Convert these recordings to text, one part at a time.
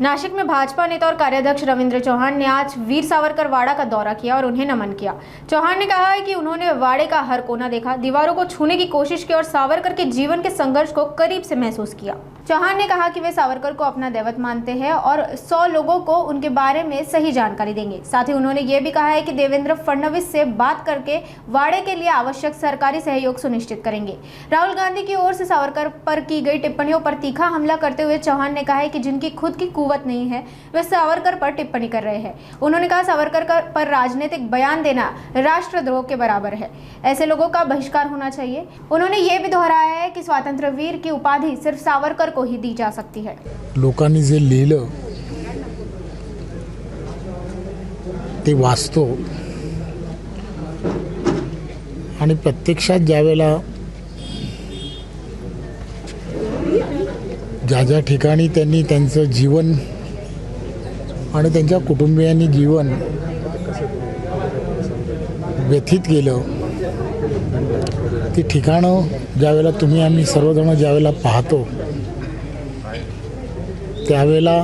नासिक में भाजपा नेता और कार्याध्यक्ष रविंद्र चौहान ने आज वीर सावरकर वाड़ा का दौरा किया और उन्हें नमन किया। चौहान ने कहा है कि उन्होंने वाड़े का हर कोना देखा, दीवारों को छूने की कोशिश की और सावरकर के जीवन के संघर्ष को करीब से महसूस किया। चौहान ने कहा कि वे सावरकर को अपना दैवत मानते हैं और 100 लोगों को उनके बारे में सही जानकारी देंगे। साथ ही उन्होंने ये भी कहा है कि देवेंद्र फडणवीस से बात करके वाड़े के लिए आवश्यक सरकारी सहयोग सुनिश्चित करेंगे। राहुल गांधी की ओर से सावरकर पर की गई टिप्पणियों पर तीखा हमला करते हुए चौहान ने कहा है कि जिनकी खुद की कुवत नहीं है वे सावरकर पर टिप्पणी कर रहे हैं। उन्होंने कहा सावरकर पर राजनीतिक बयान देना राष्ट्रद्रोह के बराबर है, ऐसे लोगों का बहिष्कार होना चाहिए। उन्होंने ये भी दोहराया है कि स्वातंत्र्य वीर की उपाधि सिर्फ सावरकर को ही दी जा सकती है। लोकांनी जे लिहिलं ते वाचतो आणि प्रत्यक्षात ज्यावेळेला ज्या ठिकाणी त्यांनी त्यांचं जीवन आणि त्यांच्या कुटुंबियांनी जीवन व्यथित केलं, ती ठिकाणं ज्यावेळेला तुम्ही आम्ही सर्वजण ज्यावेळेला पाहतो त्यावेळेला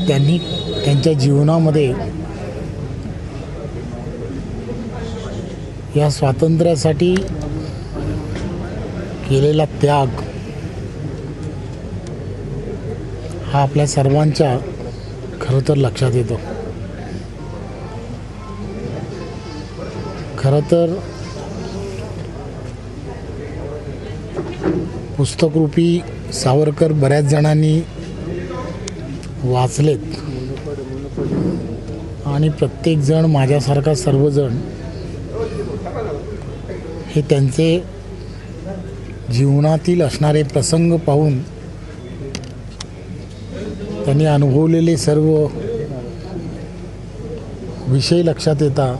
त्यांनी त्यांच्या जीवनामध्ये या स्वातंत्र्यासाठी केलेला त्याग हा आपल्या सर्वांच्या खरं तर लक्षात येतो। खरं तर पुस्तकरूपी सावरकर बऱ्याच जणांनी वाचलेत आणि प्रत्येक जण माझ्यासारखा सर्वजण हे त्यांचे जीवनातील असणारे प्रसंग पाहून त्यांनी अनुभवलेले सर्व विषय लक्षात येतात।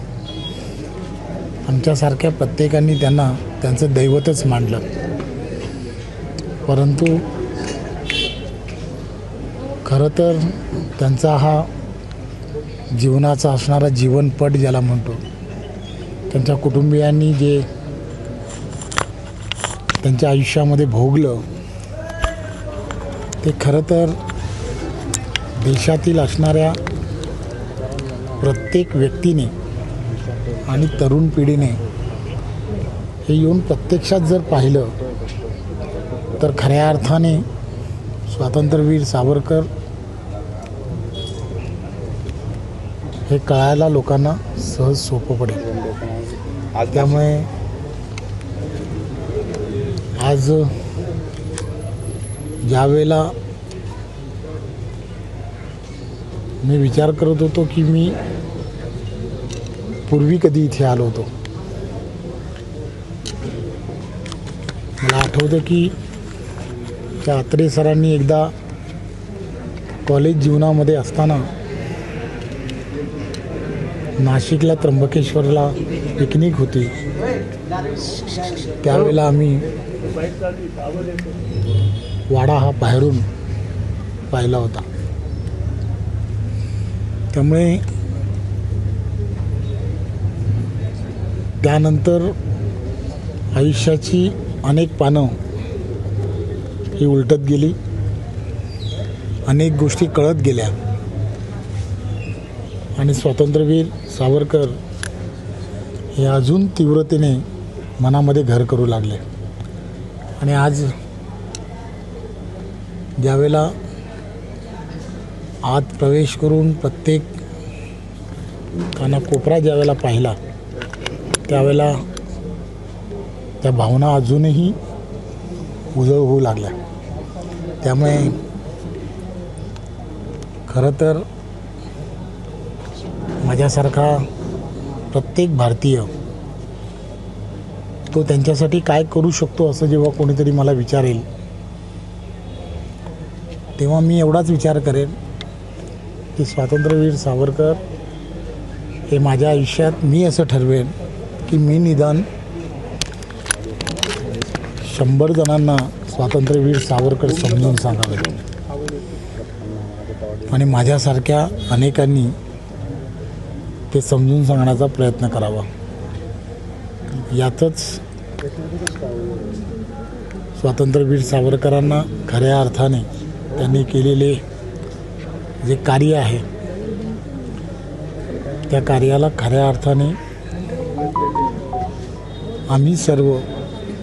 आमच्यासारख्या प्रत्येकाने त्यांना त्यांचं दैवतच मानलं, परंतु खरं तर त्यांचा हा जीवनाचा असणारा जीवनपट ज्याला म्हणतो, त्यांच्या कुटुंबियांनी जे त्यांच्या आयुष्यामध्ये भोगलं ते खरं तर देशातील असणाऱ्या प्रत्येक व्यक्तीने आणि तरुण पिढीने हे येऊन प्रत्यक्षात जर पाहिलं तर खऱ्या अर्थाने स्वातंत्र्यवीर सावरकर हे कळायला लोकांना सहज सोपं पडेल। त्यामुळे आज ज्यावेळेला मी विचार करत होतो की मी पूर्वी कधी इथे आलो होतो, मला आठवतं की अत्रे सरांनी एकदा कॉलेज जीवनामध्ये असताना नाशिकला त्र्यंबकेश्वरला पिकनिक होती, त्यावेळेला आम्ही वाडा हा बाहेरून पाहिला होता। त्यामुळे त्यानंतर आयुष्याची अनेक पानं ही उलटत गेली, अनेक गोष्टी कळत गेल्या आणि स्वातंत्र्यवीर सावरकर हे अजून तीव्रतेने मनामध्ये घर करू लागले। आणि आज ज्यावेळेला आत प्रवेश करून प्रत्येक कानाकोपरा ज्यावेळेला पाहिला त्यावेळेला त्या भावना अजूनही उजळ होऊ लागल्या। त्यामुळे खरं तर माझ्यासारखा प्रत्येक भारतीय तो त्यांच्यासाठी काय करू शकतो असं जेव्हा कोणीतरी मला विचारेल तेव्हा मी एवढाच विचार करेन की स्वातंत्र्यवीर सावरकर हे माझ्या आयुष्यात मी असं ठरवेन की मी निदान 100 जणांना स्वातंत्र्यवीर सावरकर समजून सांगावे आणि माझ्यासारख्या अनेकांनी ते समजून सांगण्याचा प्रयत्न करावा। यातच स्वातंत्र्यवीर सावरकरांना खऱ्या अर्थाने त्यांनी केलेले जे कार्य आहे त्या कार्याला खऱ्या अर्थाने आम्ही सर्व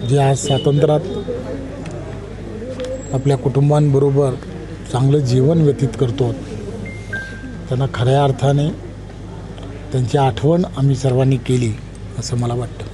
जे आज स्वातंत्र्यात आपल्या कुटुंबांबरोबर चांगलं जीवन व्यतीत करतो त्यांना खऱ्या अर्थाने त्यांची आठवण आम्ही सर्वांनी केली असं मला वाटतं.